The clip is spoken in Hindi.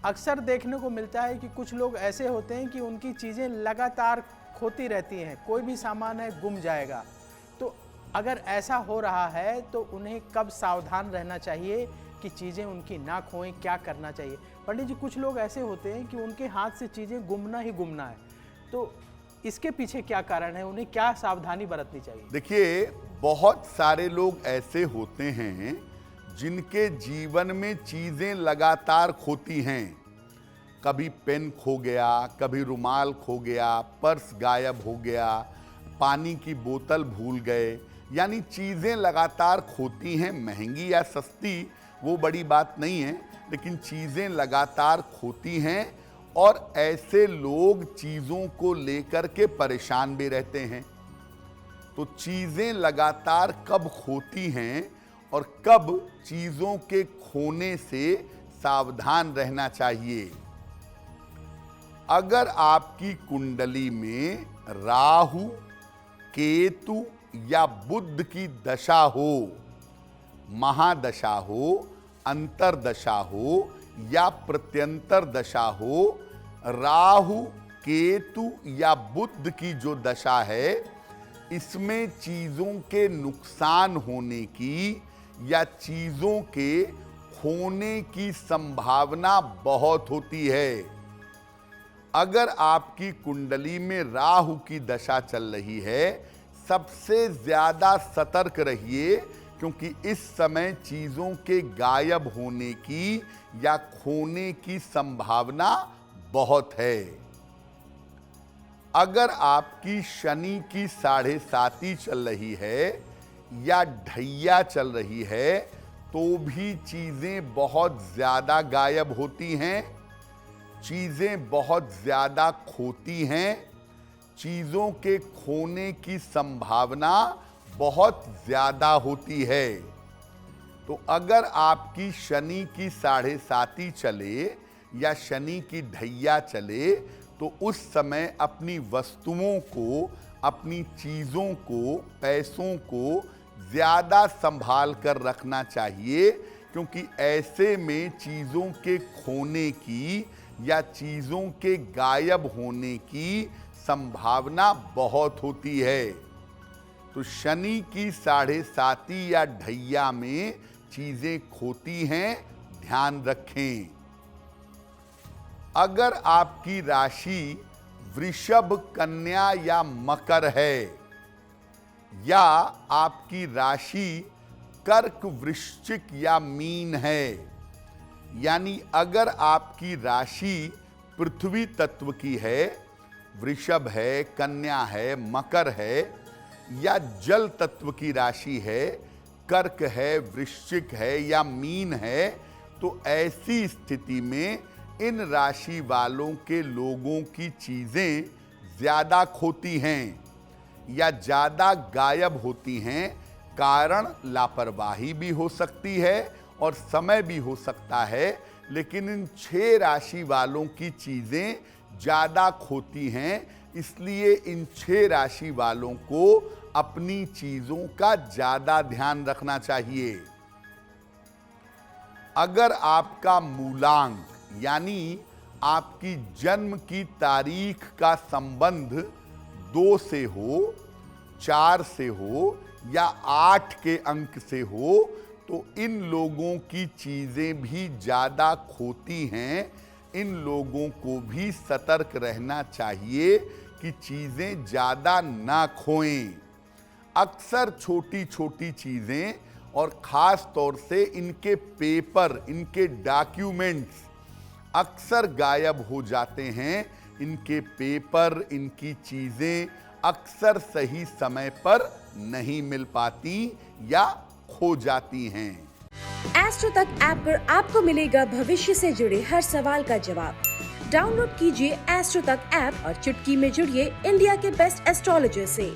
अक्सर देखने को मिलता है कि कुछ लोग ऐसे होते हैं कि उनकी चीज़ें लगातार खोती रहती हैं, कोई भी सामान है गुम जाएगा। तो अगर ऐसा हो रहा है तो उन्हें कब सावधान रहना चाहिए कि चीज़ें उनकी ना खोएं, क्या करना चाहिए? पंडित जी, कुछ लोग ऐसे होते हैं कि उनके हाथ से चीज़ें गुमना ही गुमना है, तो इसके पीछे क्या कारण है? उन्हें क्या सावधानी बरतनी चाहिए? देखिए, बहुत सारे लोग ऐसे होते हैं जिनके जीवन में चीजें लगातार खोती हैं। कभी पेन खो गया, कभी रुमाल खो गया, पर्स गायब हो गया, पानी की बोतल भूल गए, यानी चीजें लगातार खोती हैं। महंगी या सस्ती वो बड़ी बात नहीं है, लेकिन चीजें लगातार खोती हैं और ऐसे लोग चीजों को लेकर के परेशान भी रहते हैं। तो चीजें लगातार कब खोती हैं और कब चीजों के खोने से सावधान रहना चाहिए। अगर आपकी कुंडली में राहु, केतु या बुध की दशा हो, महादशा हो, अंतरदशा हो या प्रत्यंतर दशा हो, राहु, केतु या बुध की जो दशा है, इसमें चीजों के नुकसान होने की या चीजों के खोने की संभावना बहुत होती है। अगर आपकी कुंडली में राहु की दशा चल रही है, सबसे ज्यादा सतर्क रहिए, क्योंकि इस समय चीजों के गायब होने की या खोने की संभावना बहुत है। अगर आपकी शनि की 7.5 चल रही है या ढैया चल रही है, तो भी चीजें बहुत ज्यादा गायब होती हैं, चीजें बहुत ज्यादा खोती हैं, चीजों के खोने की संभावना बहुत ज्यादा होती है। तो अगर आपकी शनि की 7.5 चले या शनि की ढैया चले, तो उस समय अपनी वस्तुओं को, अपनी चीजों को, पैसों को ज्यादा संभाल कर रखना चाहिए, क्योंकि ऐसे में चीजों के खोने की या चीजों के गायब होने की संभावना बहुत होती है। तो शनि की 7.5 या ढैया में चीजें खोती हैं, ध्यान रखें। अगर आपकी राशि वृषभ, कन्या या मकर है, या आपकी राशि कर्क, वृश्चिक या मीन है, यानी अगर आपकी राशि पृथ्वी तत्व की है, वृषभ है, कन्या है, मकर है, या जल तत्व की राशि है, कर्क है, वृश्चिक है या मीन है, तो ऐसी स्थिति में इन राशि वालों के लोगों की चीजें ज्यादा खोती हैं या ज्यादा गायब होती हैं। कारण लापरवाही भी हो सकती है और समय भी हो सकता है, लेकिन इन 6 राशि वालों की चीजें ज्यादा खोती हैं, इसलिए इन 6 राशि वालों को अपनी चीजों का ज्यादा ध्यान रखना चाहिए। अगर आपका मूलांक यानी आपकी जन्म की तारीख का संबंध 2 से हो, 4 से हो या 8 के अंक से हो, तो इन लोगों की चीजें भी ज्यादा खोती हैं। इन लोगों को भी सतर्क रहना चाहिए कि चीजें ज्यादा ना खोएं। अक्सर छोटी छोटी चीजें और खास तौर से इनके पेपर, इनके डॉक्यूमेंट्स अक्सर गायब हो जाते हैं। इनके पेपर, इनकी चीजें अक्सर सही समय पर नहीं मिल पाती या खो जाती हैं। एस्ट्रो तक ऐप पर आपको मिलेगा भविष्य से जुड़े हर सवाल का जवाब। डाउनलोड कीजिए एस्ट्रो तक ऐप और चुटकी में जुड़िए इंडिया के बेस्ट एस्ट्रोलॉजर से।